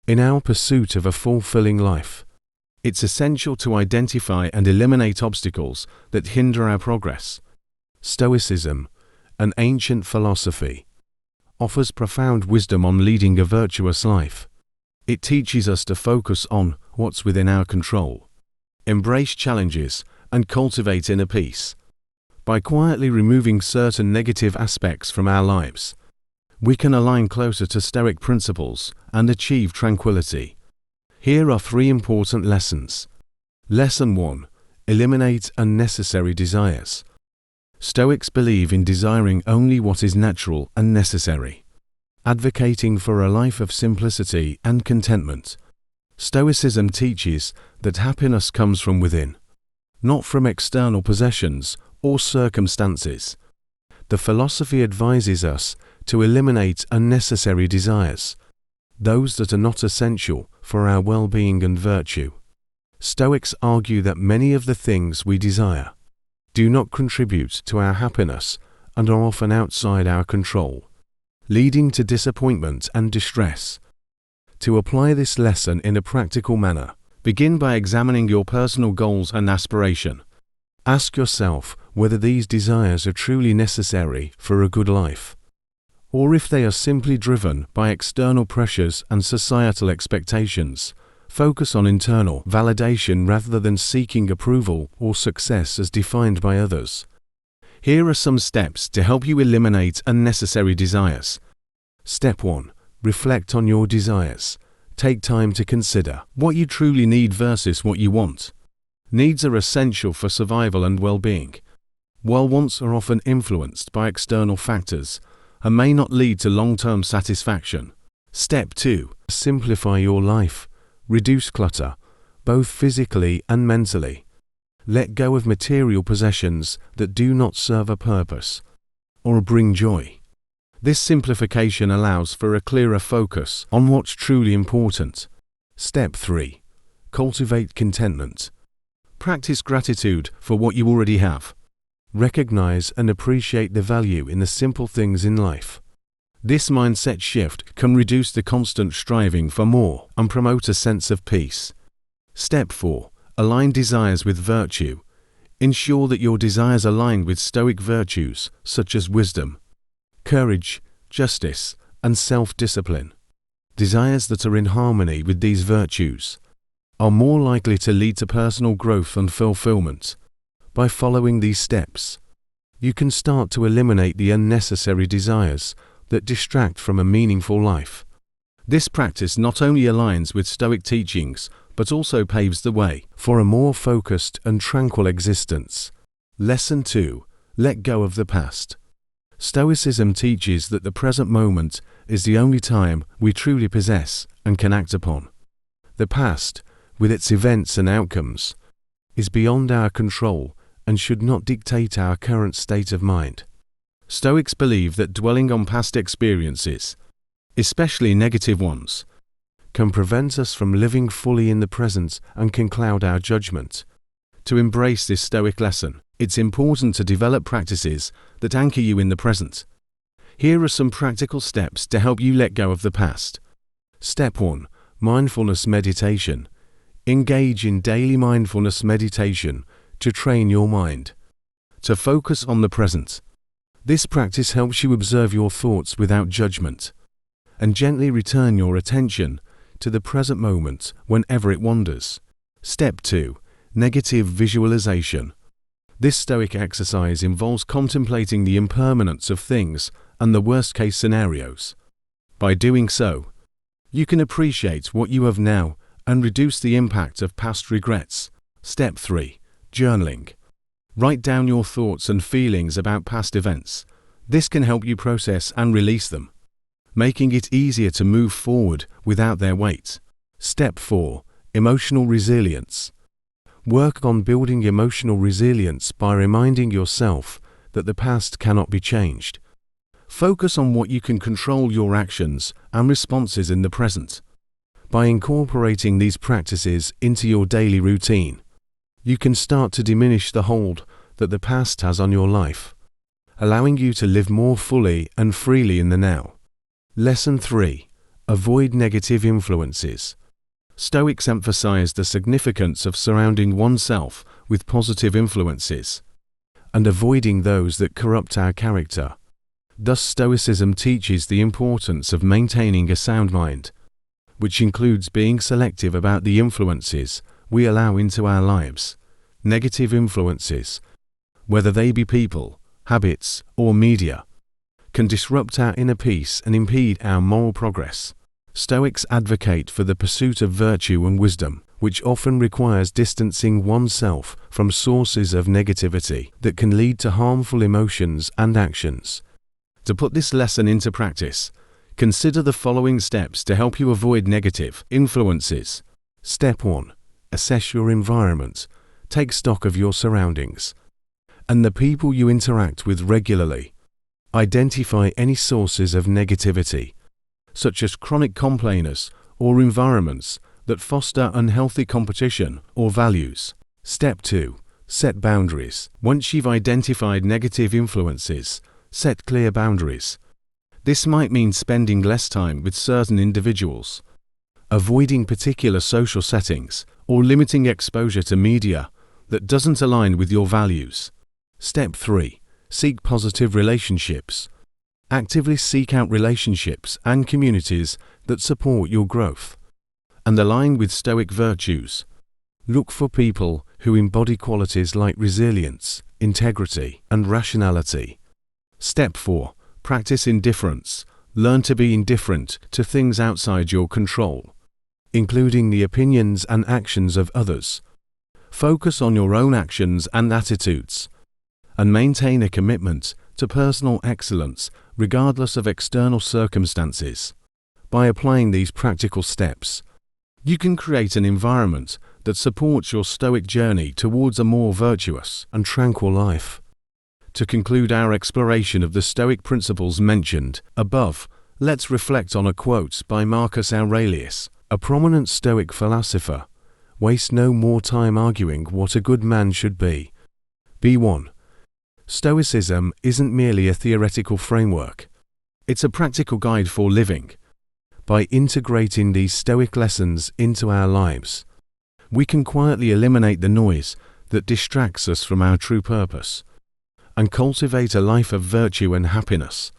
In our pursuit of a fulfilling life, it's essential to identify and eliminate obstacles that hinder our progress. Stoicism, an ancient philosophy, offers profound wisdom on leading a virtuous life. It teaches us to focus on what's within our control, embrace challenges, and cultivate inner peace. By quietly removing certain negative aspects from our lives, we can align closer to Stoic principles and achieve tranquility. Here are 3 important lessons. Lesson 1. Eliminate unnecessary desires. Stoics believe in desiring only what is natural and necessary, advocating for a life of simplicity and contentment. Stoicism teaches that happiness comes from within, not from external possessions or circumstances. The philosophy advises us to eliminate unnecessary desires, those that are not essential for our well-being and virtue. Stoics argue that many of the things we desire do not contribute to our happiness and are often outside our control, leading to disappointment and distress. To apply this lesson in a practical manner, begin by examining your personal goals and aspiration. Ask yourself whether these desires are truly necessary for a good life, or if they are simply driven by external pressures and societal expectations. Focus on internal validation rather than seeking approval or success as defined by others. Here are some steps to help you eliminate unnecessary desires. Step 1. Reflect on your desires. Take time to consider what you truly need versus what you want. Needs are essential for survival and well-being, while wants are often influenced by external factors and may not lead to long-term satisfaction. Step 2. Simplify your life. Reduce clutter, both physically and mentally. Let go of material possessions that do not serve a purpose or bring joy. This simplification allows for a clearer focus on what's truly important. Step 3. Cultivate contentment. Practice gratitude for what you already have. Recognize and appreciate the value in the simple things in life. This mindset shift can reduce the constant striving for more and promote a sense of peace. Step 4. Align desires with virtue. Ensure that your desires align with Stoic virtues such as wisdom, courage, justice, and self-discipline. Desires that are in harmony with these virtues are more likely to lead to personal growth and fulfillment. By following these steps, you can start to eliminate the unnecessary desires that distract from a meaningful life. This practice not only aligns with Stoic teachings, but also paves the way for a more focused and tranquil existence. Lesson 2. Let go of the past. Stoicism teaches that the present moment is the only time we truly possess and can act upon. The past, with its events and outcomes, is beyond our control and should not dictate our current state of mind. Stoics believe that dwelling on past experiences, especially negative ones, can prevent us from living fully in the present and can cloud our judgment. To embrace this Stoic lesson, it's important to develop practices that anchor you in the present. Here are some practical steps to help you let go of the past. Step 1. Mindfulness meditation. Engage in daily mindfulness meditation to train your mind to focus on the present. This practice helps you observe your thoughts without judgment and gently return your attention to the present moment whenever it wanders. Step 2. Negative visualization. This Stoic exercise involves contemplating the impermanence of things and the worst-case scenarios. By doing so, you can appreciate what you have now and reduce the impact of past regrets. Step 3. Journaling. Write down your thoughts and feelings about past events. This can help you process and release them, making it easier to move forward without their weight. Step 4. Emotional resilience. Work on building emotional resilience by reminding yourself that the past cannot be changed. Focus on what you can control, your actions and responses in the present. By incorporating these practices into your daily routine, you can start to diminish the hold that the past has on your life, allowing you to live more fully and freely in the now. Lesson 3. Avoid negative influences. Stoics emphasize the significance of surrounding oneself with positive influences and avoiding those that corrupt our character. Thus, Stoicism teaches the importance of maintaining a sound mind, which includes being selective about the influences we allow into our lives. Negative influences, whether they be people, habits, or media, can disrupt our inner peace and impede our moral progress. Stoics advocate for the pursuit of virtue and wisdom, which often requires distancing oneself from sources of negativity that can lead to harmful emotions and actions. To put this lesson into practice, consider the following steps to help you avoid negative influences. Step 1. Assess your environment. Take stock of your surroundings and the people you interact with regularly. Identify any sources of negativity, such as chronic complainers or environments that foster unhealthy competition or values. Step 2. Set boundaries. Once you've identified negative influences, set clear boundaries. This might mean spending less time with certain individuals, avoiding particular social settings, or limiting exposure to media that doesn't align with your values. Step 3. Seek positive relationships. Actively seek out relationships and communities that support your growth and align with Stoic virtues. Look for people who embody qualities like resilience, integrity, and rationality. Step 4. Practice indifference. Learn to be indifferent to things outside your control, including the opinions and actions of others. Focus on your own actions and attitudes, and maintain a commitment to personal excellence regardless of external circumstances. By applying these practical steps, you can create an environment that supports your Stoic journey towards a more virtuous and tranquil life. To conclude our exploration of the Stoic principles mentioned above, let's reflect on a quote by Marcus Aurelius, a prominent Stoic philosopher. Waste no more time arguing what a good man should be. B1. Stoicism isn't merely a theoretical framework. It's a practical guide for living. By integrating these Stoic lessons into our lives, we can quietly eliminate the noise that distracts us from our true purpose and cultivate a life of virtue and happiness.